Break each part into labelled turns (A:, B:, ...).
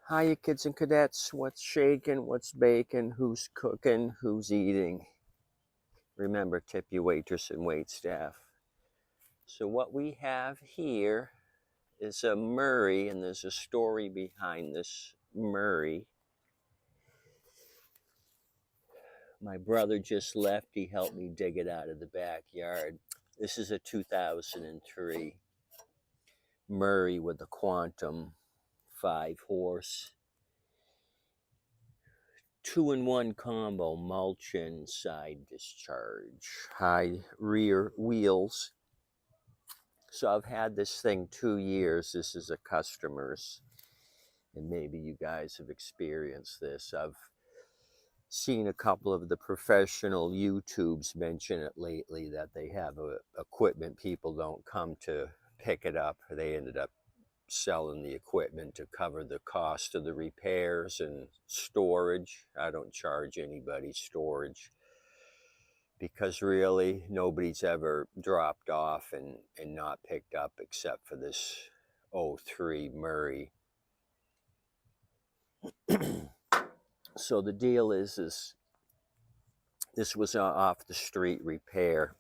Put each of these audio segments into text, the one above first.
A: Hiya, kids and cadets. What's shaking? What's baking? Who's cooking? Who's eating? Remember, tip your waitress and wait staff. So what we have here is a Murray, and there's a story behind this Murray. My brother just left. He helped me dig it out of the backyard. This is a 2003 Murray with a Quantum 5-horse. 2-in-1 combo, mulch and side discharge, high rear wheels. So I've had this thing 2 years. This is a customer's, and maybe you guys have experienced this. I've seen a couple of the professional YouTubes mention it lately, that they have equipment. People don't come to pick it up. They ended up selling the equipment to cover the cost of the repairs and storage. I don't charge anybody storage because really nobody's ever dropped off and not picked up except for this '03 Murray. So the deal is this was off the street repair.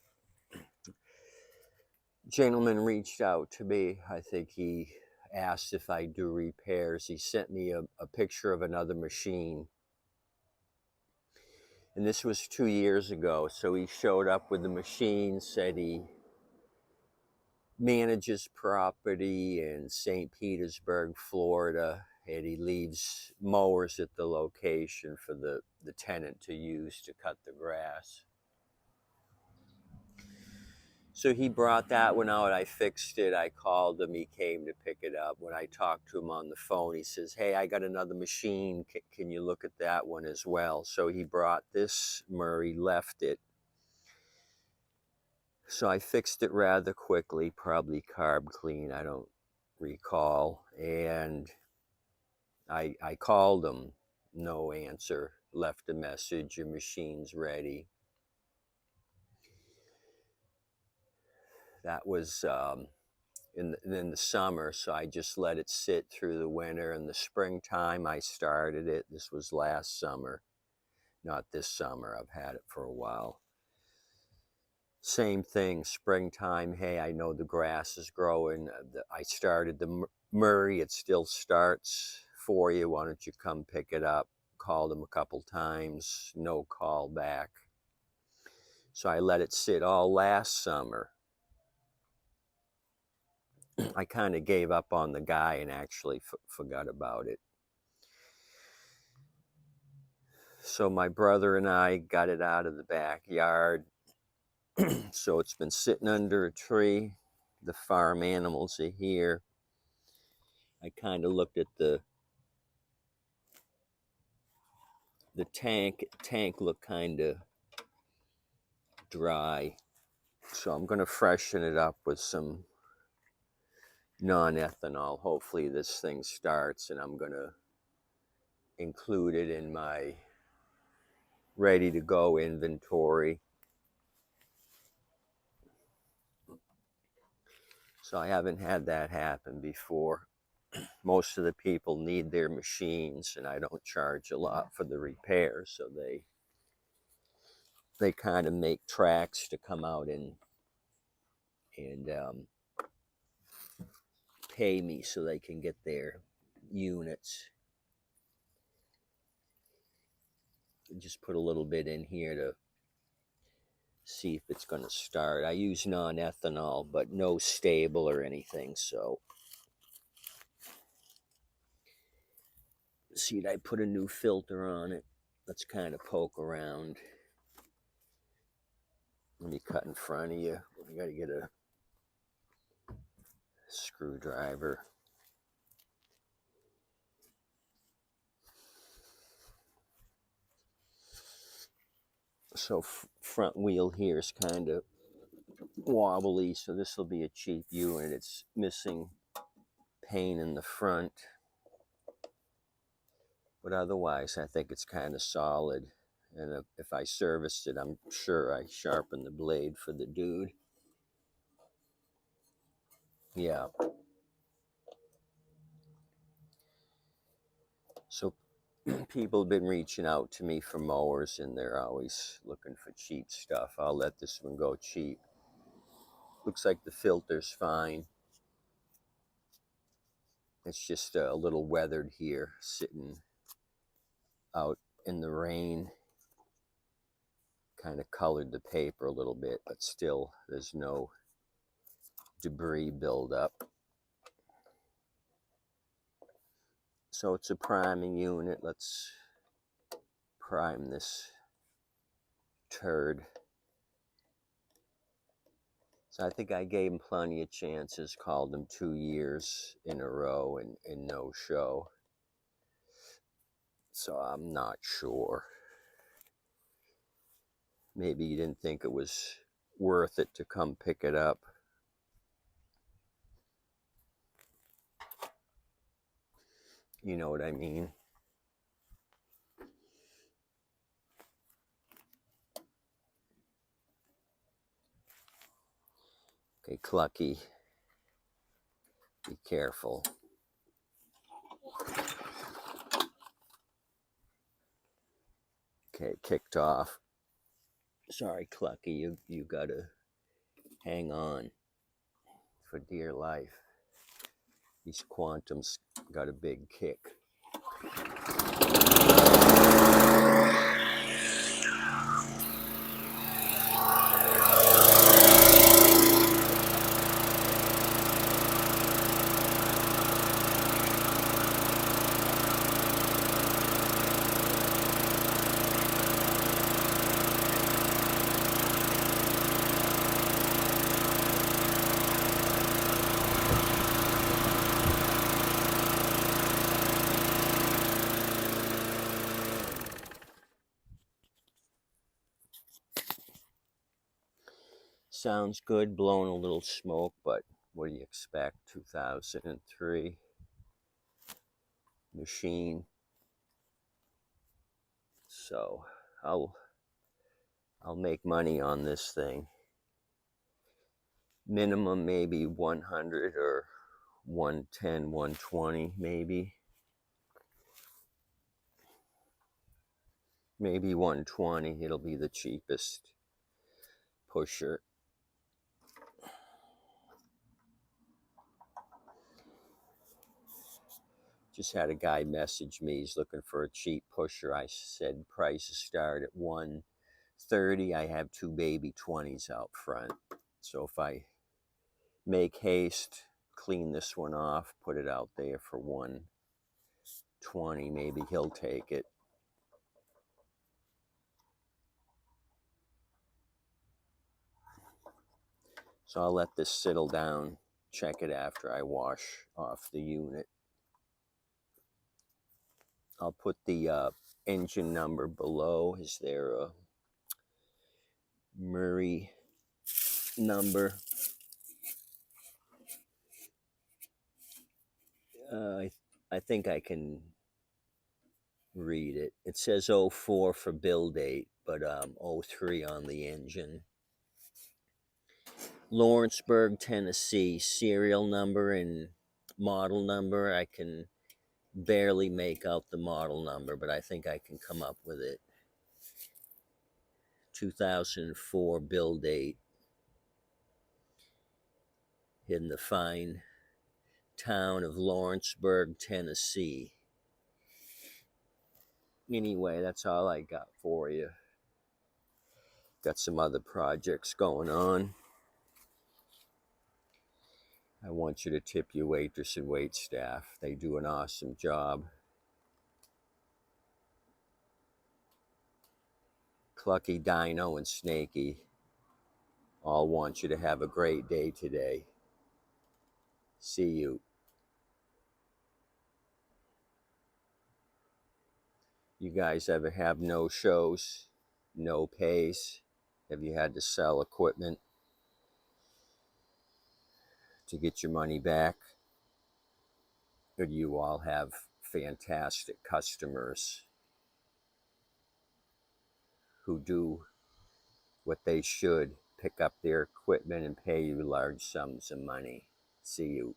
A: Gentleman reached out to me. I think he asked if I do repairs. He sent me a picture of another machine. And this was 2 years ago. So he showed up with the machine, said he manages property in St. Petersburg, Florida, and he leaves mowers at the location for the tenant to use to cut the grass. So he brought that one out. I fixed it. I called him. He came to pick it up. When I talked to him on the phone, he says, "Hey, I got another machine. Can you look at that one as well?" So he brought this Murray, left it. So I fixed it rather quickly, probably carb clean, I don't recall. And I called him, no answer, left a message, your machine's ready. That was in the summer, so I just let it sit through the winter. In the springtime, I started it. This was last summer, not this summer. I've had it for a while. Same thing, springtime. Hey, I know the grass is growing. I started the Murray. It still starts for you. Why don't you come pick it up? Called him a couple times. No call back. So I let it sit all last summer. I kind of gave up on the guy and actually forgot about it. So my brother and I got it out of the backyard. So it's been sitting under a tree. The farm animals are here. I kind of looked at the tank looked kind of dry. So I'm going to freshen it up with some non-ethanol. Hopefully this thing starts, and I'm going to include it in my ready to go inventory. So I haven't had that happen before. Most of the people need their machines, and I don't charge a lot for the repair, so they kind of make tracks to come out and pay me so they can get their units. Just put a little bit in here to see if it's going to start. I use non-ethanol, but no stable or anything, so see, I put a new filter on it. Let's kind of poke around. Let me cut in front of you. I got to get a screwdriver. So front wheel here is kind of wobbly, so this will be a cheap unit. It's missing pane in the front, but otherwise I think it's kind of solid. And if I serviced it, I'm sure I sharpened the blade for the dude. Yeah. So people have been reaching out to me for mowers, and they're always looking for cheap stuff. I'll let this one go cheap. Looks like the filter's fine. It's just a little weathered here, sitting out in the rain. Kind of colored the paper a little bit, but still there's no debris buildup. So it's a priming unit. Let's prime this turd. So I think I gave him plenty of chances, called him 2 years in a row and no show. So I'm not sure. Maybe you didn't think it was worth it to come pick it up. You know what I mean? Okay, Clucky, be careful. Okay, kicked off. Sorry, Clucky, you gotta hang on for dear life. These Quantums got a big kick. Sounds good, blowing a little smoke, but what do you expect? 2003 machine. So I'll make money on this thing. Minimum maybe 100 or 110, 120 maybe. Maybe 120, it'll be the cheapest pusher. Just had a guy message me, he's looking for a cheap pusher. I said prices start at 130. I have 2 baby 20s out front. So if I make haste, clean this one off, put it out there for 120, maybe he'll take it. So I'll let this settle down, check it after I wash off the unit. I'll put the engine number below. Is there a Murray number? I think I can read it. It says 04 for build date, but 03 on the engine. Lawrenceburg, Tennessee, serial number and model number. I can barely make out the model number, but I think I can come up with it. 2004 build date in the fine town of Lawrenceburg, Tennessee. Anyway, that's all I got for you. Got some other projects going on. I want you to tip your waitress and wait staff. They do an awesome job. Clucky, Dino, and Snaky all want you to have a great day today. See you. You guys ever have no shows, no pays? Have you had to sell equipment to get your money back? Or do you all have fantastic customers who do what they should, pick up their equipment and pay you large sums of money? See you.